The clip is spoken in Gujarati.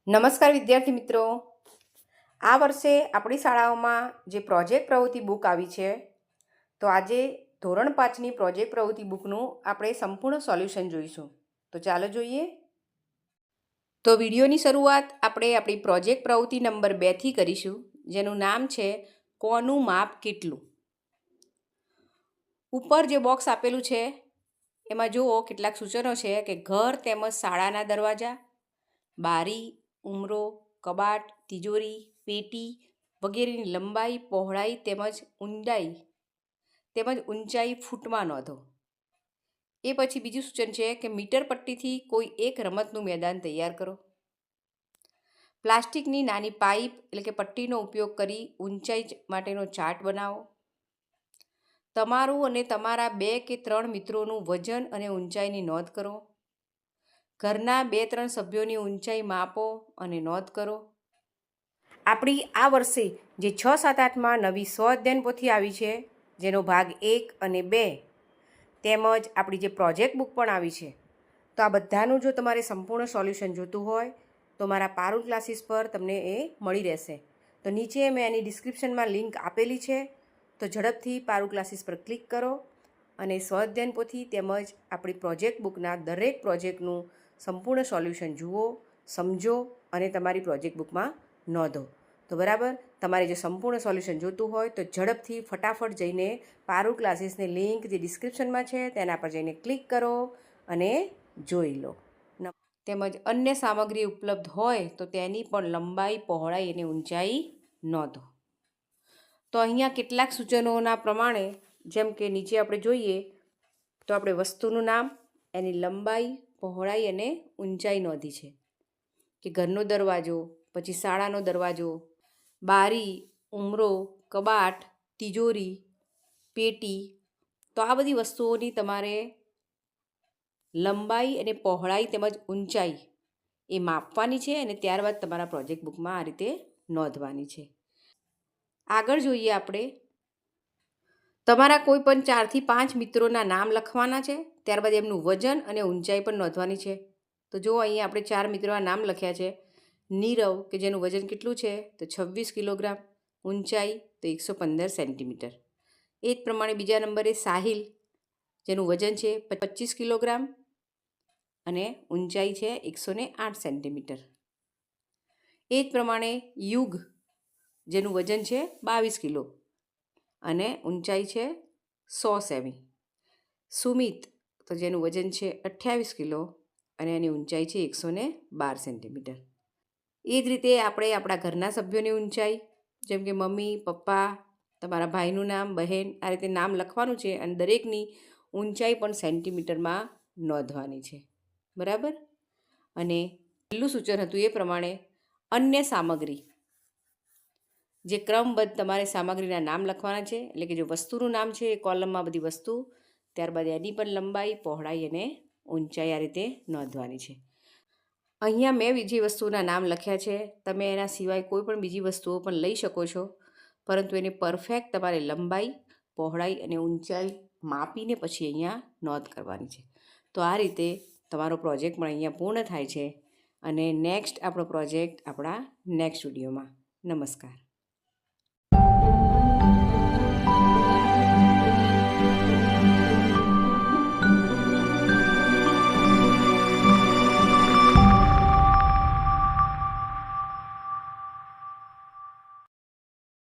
નમસ્કાર વિદ્યાર્થી મિત્રો, આ વર્ષે આપણી શાળાઓમાં જે પ્રોજેક્ટ પ્રવૃત્તિ બુક આવી છે, તો આજે ધોરણ 5ની પ્રોજેક્ટ પ્રવૃત્તિ બુકનું આપણે સંપૂર્ણ સોલ્યુશન જોઈશું. તો ચાલો જોઈએ. તો વિડીયોની શરૂઆત આપણે આપણી પ્રોજેક્ટ પ્રવૃત્તિ નંબર 2થી કરીશું, જેનું નામ છે કોનું માપ કેટલું. ઉપર જે બોક્સ આપેલું છે એમાં જુઓ કેટલાક સૂચનો છે કે ઘર તેમજ શાળાના દરવાજા, બારી, ઉમરો, કબાટ, તિજોરી, પેટી વગેરેની લંબાઈ, પહોળાઈ તેમજ ઊંચાઈ ફૂટમાં નોંધો. એ પછી બીજું સૂચન છે કે મીટર પટ્ટીથી કોઈ એક રમતનું મેદાન તૈયાર કરો. પ્લાસ્ટિકની નાની પાઇપ એટલે કે પટ્ટીનો ઉપયોગ કરી ઊંચાઈ માટેનો ચાર્ટ બનાવો. તમારું અને તમારા 2 કે 3 મિત્રોનું વજન અને ઊંચાઈની નોંધ કરો. ઘરના 2-3 સભ્યોની ઊંચાઈ માપો અને નોંધ કરો. આપણી આ વર્ષે જે 6, 7, 8માં નવી સ્વ-અધ્યયન પોથી આવી છે, જેનો ભાગ 1 અને 2 તેમજ આપણી જે પ્રોજેક્ટ બુક પણ આવી છે, તો આ બધાનું જો તમારે સંપૂર્ણ સોલ્યુશન જોતું હોય તો મારા પારુલ ક્લાસીસ પર તમને એ મળી રહેશે. તો નીચે મેં એની ડિસ્ક્રિપ્શનમાં લિંક આપેલી છે, તો ઝડપથી પારુલ ક્લાસીસ પર ક્લિક કરો અને સ્વ-અધ્યયન પોથી તેમજ આપણી પ્રોજેક્ટ બુકના દરેક પ્રોજેક્ટનું સંપૂર્ણ સોલ્યુશન જુઓ, સમજો અને તમારી પ્રોજેક્ટ બુકમાં નોંધો. તો બરાબર, તમારે જો સંપૂર્ણ સોલ્યુશન જોતું હોય તો ઝડપથી ફટાફટ જઈને પારુલ ક્લાસીસની લિંક જે ડિસ્ક્રિપ્શનમાં છે તેના પર જઈને ક્લિક કરો અને જોઈ લો. તેમજ અન્ય સામગ્રી ઉપલબ્ધ હોય તો તેની પણ લંબાઈ, પહોળાઈ અને ઊંચાઈ નોંધો. તો અહીંયા કેટલાક સૂચનોના પ્રમાણે, જેમ કે નીચે આપણે જોઈએ તો આપણે વસ્તુનું નામ, એની લંબાઈ, પહોળાઈ અને ઊંચાઈ નોંધી છે કે ઘરનો દરવાજો, પછી શાળાનો દરવાજો, બારી, ઉમરો, કબાટ, તિજોરી, પેટી. તો આ બધી વસ્તુઓની તમારે લંબાઈ અને પહોળાઈ તેમજ ઊંચાઈ એ માપવાની છે અને ત્યારબાદ તમારા પ્રોજેક્ટ બુકમાં આ રીતે નોંધવાની છે. આગળ જોઈએ આપણે. તમારા કોઈ પણ 4 થી 5 મિત્રોના નામ લખવાના છે, ત્યારબાદ એમનું વજન અને ઊંચાઈ પણ નોંધવાની છે. તો જો અહીંયા આપણે 4 મિત્રોના નામ લખ્યા છે. નીરવ, કે જેનું વજન કેટલું છે તો 26 કિલોગ્રામ, ઊંચાઈ તો 115 સેન્ટીમીટર. એ જ પ્રમાણે બીજા નંબરે સાહિલ, જેનું વજન છે 25 કિલોગ્રામ અને ઊંચાઈ છે 108 સેન્ટીમીટર. એ જ પ્રમાણે યુગ, જેનું વજન છે 22 કિલો અને ઊંચાઈ છે 100 સેમી. સુમિત, તો જેનું વજન છે 28 કિલો અને એની ઊંચાઈ છે 112 સેન્ટીમીટર. એ જ રીતે આપણે આપણા ઘરના સભ્યોની ઊંચાઈ, જેમ કે મમ્મી, પપ્પા, તમારા ભાઈનું નામ, બહેન, આ રીતે નામ લખવાનું છે અને દરેકની ઊંચાઈ પણ સેન્ટીમીટરમાં નોંધવાની છે. બરાબર. અને પહેલું સૂચન હતું એ પ્રમાણે અન્ય સામગ્રી, જે ક્રમબદ્ધ તમારે સામગ્રીના નામ લખવાના છે, એટલે કે જો વસ્તુનું નામ છે એ કોલમમાં બધી વસ્તુ, ત્યારબાદ એની પણ લંબાઈ, પહોળાઈ અને ઊંચાઈ આ રીતે નોંધવાની છે. અહીંયા મેં બીજી વસ્તુના નામ લખ્યા છે. તમે એના સિવાય કોઈ પણ બીજી વસ્તુઓ પણ લઈ શકો છો, પરંતુ એને પરફેક્ટ તમારે લંબાઈ, પહોળાઈ અને ઊંચાઈ માપીને પછી અહીંયા નોંધ કરવાની છે. તો આ રીતે તમારો પ્રોજેક્ટ પણ અહીંયા પૂર્ણ થાય છે અને નેક્સ્ટ આપણો પ્રોજેક્ટ આપણા નેક્સ્ટ વિડીયોમાં. નમસ્કાર.